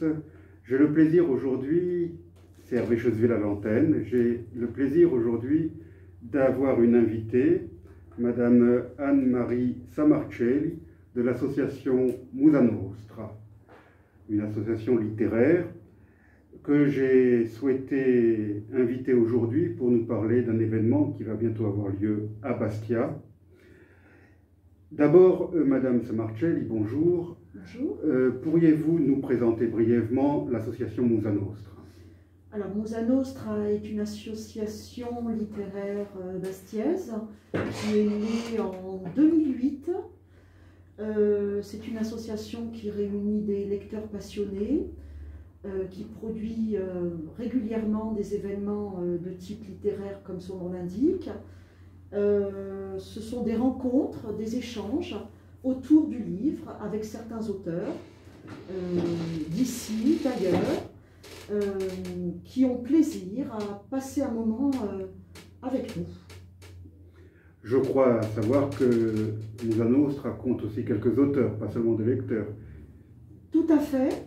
tous. J'ai le plaisir aujourd'hui, c'est Hervé Choseville à l'antenne, j'ai le plaisir aujourd'hui d'avoir une invitée, Madame Anne-Marie Samarcelli de l'association Musa Nostra, une association littéraire que j'ai souhaité inviter aujourd'hui pour nous parler d'un événement qui va bientôt avoir lieu à Bastia. D'abord, Madame Samarcelli, bonjour. Bonjour. Pourriez-vous nous présenter brièvement l'association Musa Nostra? Alors, Musa Nostra est une association littéraire bastiaise qui est née en 2008. C'est une association qui réunit des lecteurs passionnés, qui produit régulièrement des événements de type littéraire comme son nom l'indique. Ce sont des rencontres, des échanges autour du livre avec certains auteurs d'ici, d'ailleurs, qui ont plaisir à passer un moment avec nous. Je crois savoir que Musa Nostra compte aussi quelques auteurs, pas seulement des lecteurs. Tout à fait.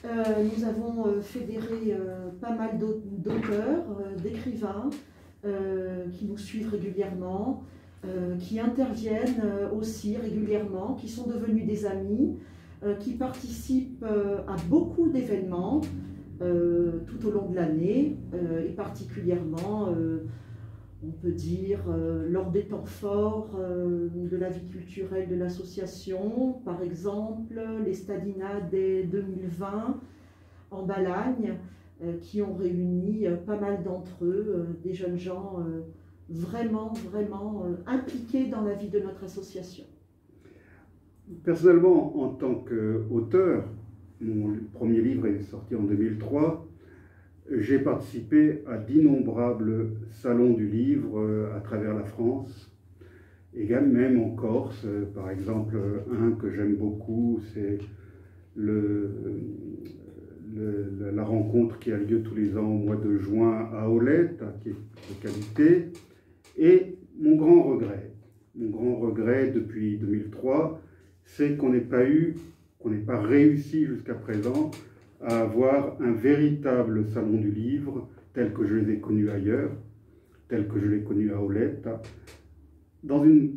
Nous avons fédéré pas mal d'auteurs, d'écrivains qui nous suivent régulièrement, qui interviennent aussi régulièrement, qui sont devenus des amis, qui participent à beaucoup d'événements tout au long de l'année, et particulièrement, on peut dire, lors des temps forts de la vie culturelle de l'association, par exemple les Stadinades 2020 en Balagne, qui ont réuni pas mal d'entre eux, des jeunes gens vraiment impliqués dans la vie de notre association. Personnellement, en tant qu'auteur, mon premier livre est sorti en 2003, j'ai participé à d'innombrables salons du livre à travers la France, et même en Corse. Par exemple, un que j'aime beaucoup, c'est la rencontre qui a lieu tous les ans au mois de juin à Aulette, qui est de qualité. Et mon grand regret depuis 2003, c'est qu'on n'ait pas réussi jusqu'à présent à avoir un véritable salon du livre tel que je les ai connus ailleurs, tel que je l'ai connu à Aulette, dans une,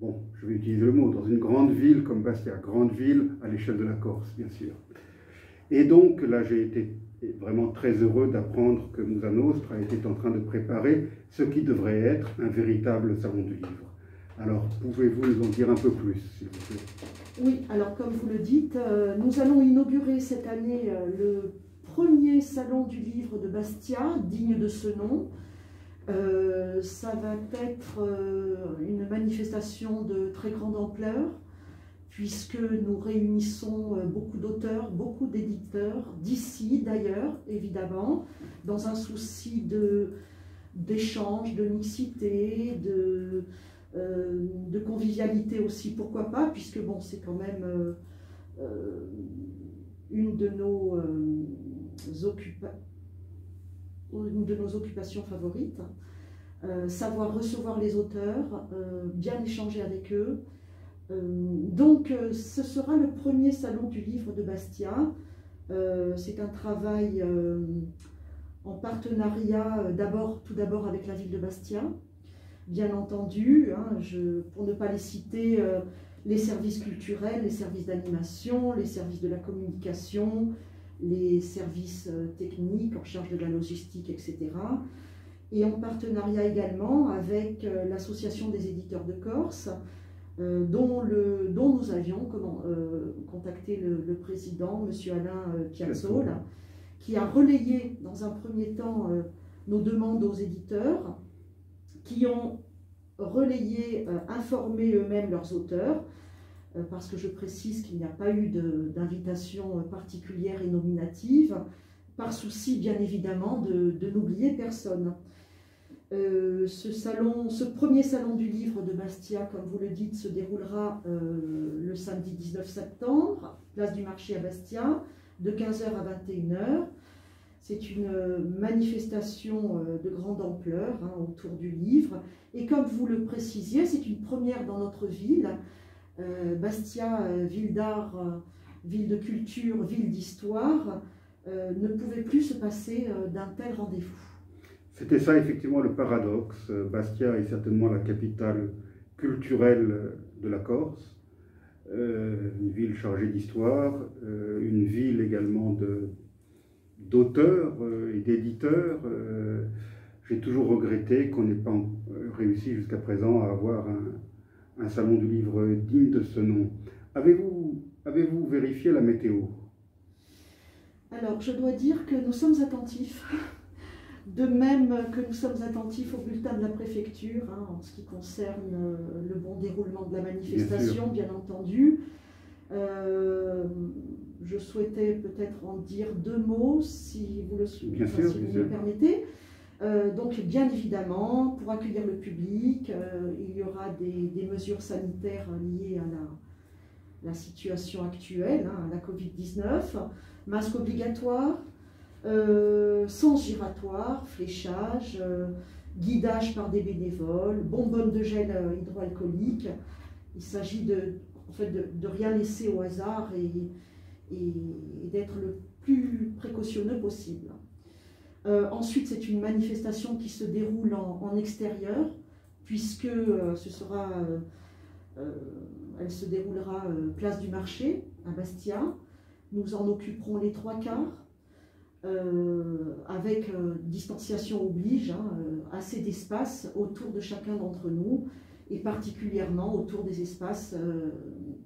bon, je vais utiliser le mot, dans une grande ville comme Bastia, grande ville à l'échelle de la Corse, bien sûr. Et donc là, j'ai été vraiment très heureux d'apprendre que Musa Nostra était en train de préparer ce qui devrait être un véritable salon du livre. Alors, pouvez-vous nous en dire un peu plus, s'il vous plaît? Oui, alors comme vous le dites, nous allons inaugurer cette année le premier salon du livre de Bastia, digne de ce nom. Ça va être une manifestation de très grande ampleur, puisque nous réunissons beaucoup d'auteurs, beaucoup d'éditeurs, d'ici, d'ailleurs, évidemment, dans un souci d'échange, de mixité, de convivialité aussi, pourquoi pas, puisque bon, c'est quand même une de nos occupations favorites. Savoir recevoir les auteurs, bien échanger avec eux. Donc ce sera le premier salon du livre de Bastia. C'est un travail en partenariat tout d'abord avec la ville de Bastia, bien entendu, hein, pour ne pas les citer, les services culturels, les services d'animation, les services de la communication, les services techniques en charge de la logistique, etc. Et en partenariat également avec l'association des éditeurs de Corse, dont nous avions contacté le président, M. Alain Piazzolla, qui a relayé dans un premier temps nos demandes aux éditeurs, qui ont relayé, informé eux-mêmes leurs auteurs, parce que je précise qu'il n'y a pas eu d'invitation particulière et nominative, par souci bien évidemment de n'oublier personne. Ce premier salon du livre de Bastia, comme vous le dites, se déroulera le samedi 19 septembre, place du marché à Bastia, de 15h à 21h. C'est une manifestation de grande ampleur autour du livre. Et comme vous le précisiez, c'est une première dans notre ville. Bastia, ville d'art, ville de culture, ville d'histoire, ne pouvait plus se passer d'un tel rendez-vous. C'était ça effectivement le paradoxe. Bastia est certainement la capitale culturelle de la Corse, une ville chargée d'histoire, une ville également d'auteurs et d'éditeurs. J'ai toujours regretté qu'on n'ait pas réussi jusqu'à présent à avoir un salon du livre digne de ce nom. Avez-vous vérifié la météo? Alors, je dois dire que nous sommes attentifs, de même que nous sommes attentifs au bulletin de la préfecture, hein, en ce qui concerne le bon déroulement de la manifestation, bien entendu. Je souhaitais peut-être en dire 2 mots, si vous me le permettez. Donc, bien évidemment, pour accueillir le public, il y aura des mesures sanitaires liées à la situation actuelle, hein, à la Covid-19, masque obligatoire, sens giratoire, fléchage, guidage par des bénévoles, bonbonne de gel hydroalcoolique. Il s'agit en fait de rien laisser au hasard et d'être le plus précautionneux possible. Ensuite, c'est une manifestation qui se déroule en extérieur, puisque elle se déroulera place du marché à Bastia. Nous en occuperons les 3/4, avec distanciation oblige, hein, assez d'espace autour de chacun d'entre nous, et particulièrement autour des espaces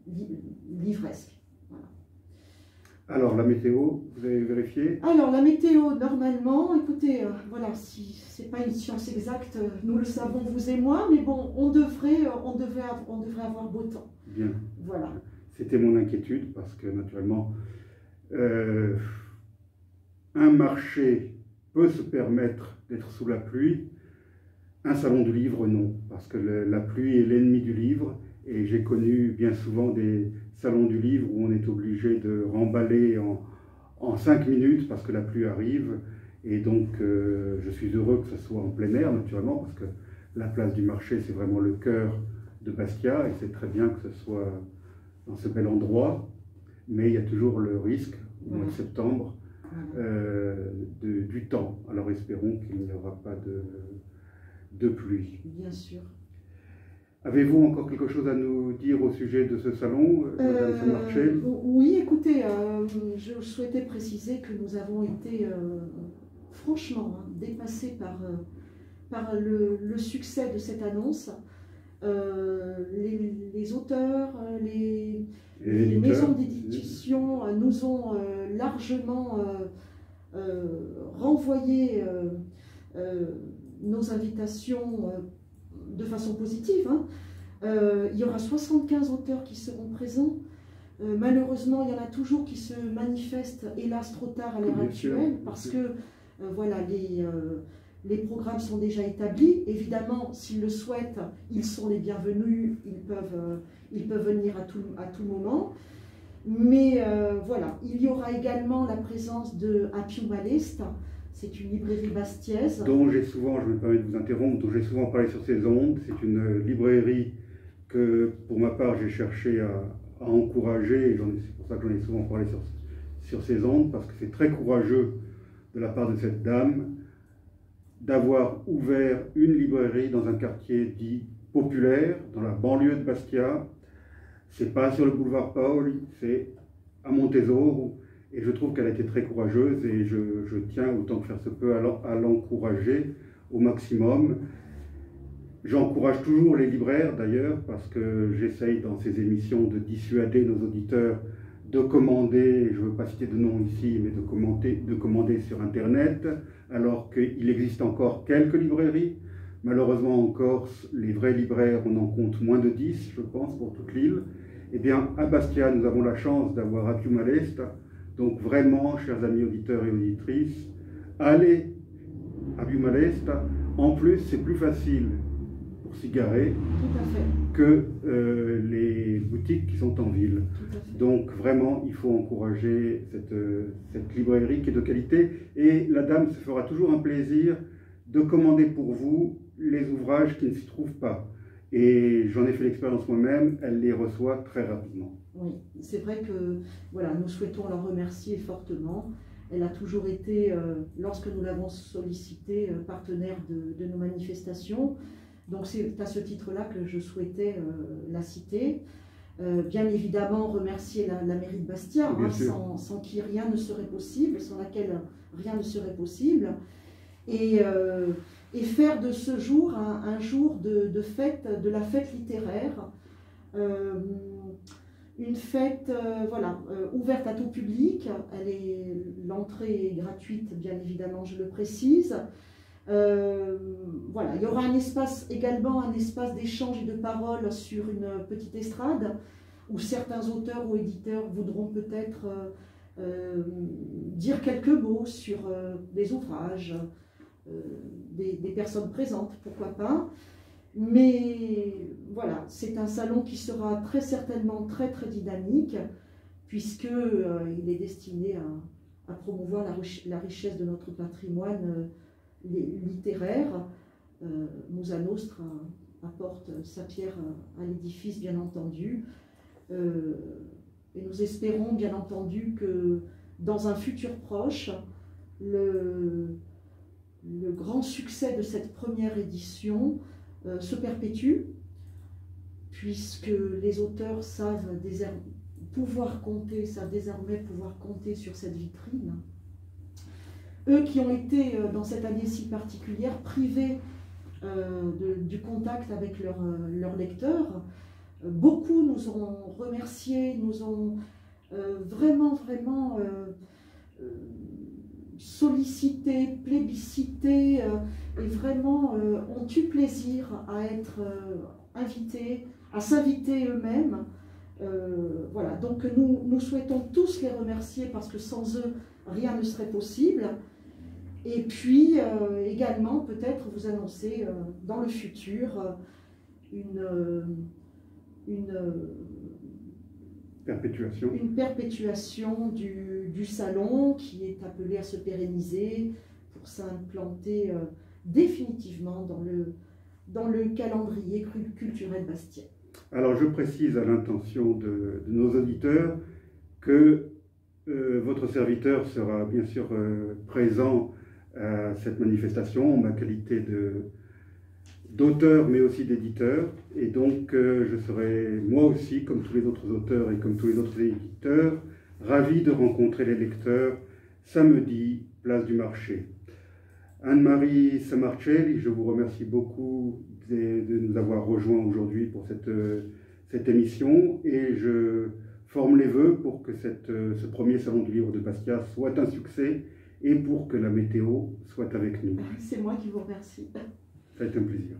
livresques. Voilà. Alors, la météo, vous avez vérifié? Alors, la météo, normalement, écoutez, voilà, si ce n'est pas une science exacte, nous le savons, vous et moi, mais bon, on devrait avoir beau temps. Bien. Voilà. C'était mon inquiétude, parce que, naturellement, un marché peut se permettre d'être sous la pluie, un salon du livre, non, parce que la pluie est l'ennemi du livre, et j'ai connu bien souvent des salons du livre où on est obligé de remballer en 5 minutes parce que la pluie arrive, et donc je suis heureux que ce soit en plein air, naturellement, parce que la place du marché, c'est vraiment le cœur de Bastia, et c'est très bien que ce soit dans ce bel endroit, mais il y a toujours le risque, au mois de septembre, du temps. Alors espérons qu'il n'y aura pas de pluie. Bien sûr. Avez-vous encore quelque chose à nous dire au sujet de ce salon, Madame Saint-Marchel? Oui, écoutez, je souhaitais préciser que nous avons été franchement dépassés par le succès de cette annonce. Les auteurs, les maisons d'édition nous ont largement renvoyé nos invitations de façon positive. Hein. Il y aura 75 auteurs qui seront présents. Malheureusement, il y en a toujours qui se manifestent, hélas, trop tard à l'heure actuelle, parce que voilà, les programmes sont déjà établis. Évidemment, s'ils le souhaitent, ils sont les bienvenus, ils peuvent venir à tout moment. Mais voilà, il y aura également la présence de Appium Alest. C'est une librairie bastiaise. Dont j'ai souvent, je me permets de vous interrompre, dont j'ai souvent parlé sur ces ondes. C'est une librairie que, pour ma part, j'ai cherché à encourager, et c'est pour ça que j'en ai souvent parlé sur ces ondes, parce que c'est très courageux de la part de cette dame d'avoir ouvert une librairie dans un quartier dit populaire, dans la banlieue de Bastia. C'est pas sur le boulevard Paoli, c'est à Montesoro. Et je trouve qu'elle a été très courageuse, et je tiens autant que faire se peut à l'encourager au maximum. J'encourage toujours les libraires d'ailleurs, parce que j'essaye dans ces émissions de dissuader nos auditeurs de commander, je ne veux pas citer de nom ici, mais de commander sur Internet, alors qu'il existe encore quelques librairies. Malheureusement en Corse, les vrais libraires, on en compte moins de 10, je pense, pour toute l'île. Eh bien, à Bastia, nous avons la chance d'avoir Appium Alest. Donc vraiment, chers amis auditeurs et auditrices, allez à Appium Alest. En plus, c'est plus facile pour s'y garer que les boutiques qui sont en ville. Donc vraiment, il faut encourager cette librairie qui est de qualité. Et la dame se fera toujours un plaisir de commander pour vous les ouvrages qui ne s'y trouvent pas. Et j'en ai fait l'expérience moi-même, elle les reçoit très rapidement. Oui, c'est vrai que voilà, nous souhaitons la remercier fortement. Elle a toujours été, lorsque nous l'avons sollicitée, partenaire de nos manifestations. Donc c'est à ce titre-là que je souhaitais la citer. Bien évidemment, remercier la mairie de Bastia, hein, sans qui rien ne serait possible, sans laquelle rien ne serait possible. Et faire de ce jour un jour de fête, de la fête littéraire, une fête voilà, ouverte à tout public. L'entrée est gratuite, bien évidemment, je le précise. Voilà, il y aura un espace également, un espace d'échange et de parole sur une petite estrade où certains auteurs ou éditeurs voudront peut-être dire quelques mots sur des ouvrages, des personnes présentes, pourquoi pas. Mais voilà, c'est un salon qui sera très certainement très dynamique, puisqu'il est destiné à promouvoir la richesse de notre patrimoine littéraire. Musa Nostra apporte sa pierre à l'édifice, bien entendu. Et nous espérons, bien entendu, que dans un futur proche, le grand succès de cette première édition se perpétue, puisque les auteurs savent désormais pouvoir compter sur cette vitrine. Eux qui ont été, dans cette année si particulière, privés du contact avec leurs lecteurs, beaucoup nous ont remerciés, nous ont vraiment sollicités, plébiscités, et vraiment ont eu plaisir à être invités, à s'inviter eux-mêmes. Voilà, donc nous souhaitons tous les remercier parce que sans eux, rien ne serait possible. Et puis également peut-être vous annoncer dans le futur une perpétuation du salon qui est appelé à se pérenniser pour s'implanter définitivement dans le calendrier culturel bastien. Alors je précise à l'intention de nos auditeurs que votre serviteur sera bien sûr présent à cette manifestation en ma qualité d'auteur mais aussi d'éditeur, et donc je serai moi aussi, comme tous les autres auteurs et comme tous les autres éditeurs, ravi de rencontrer les lecteurs samedi, place du marché. Anne-Marie Samarcelli, je vous remercie beaucoup de nous avoir rejoints aujourd'hui pour cette émission, et je forme les vœux pour que ce premier salon du livre de Bastia soit un succès et pour que la météo soit avec nous. C'est moi qui vous remercie. Ça a été un plaisir.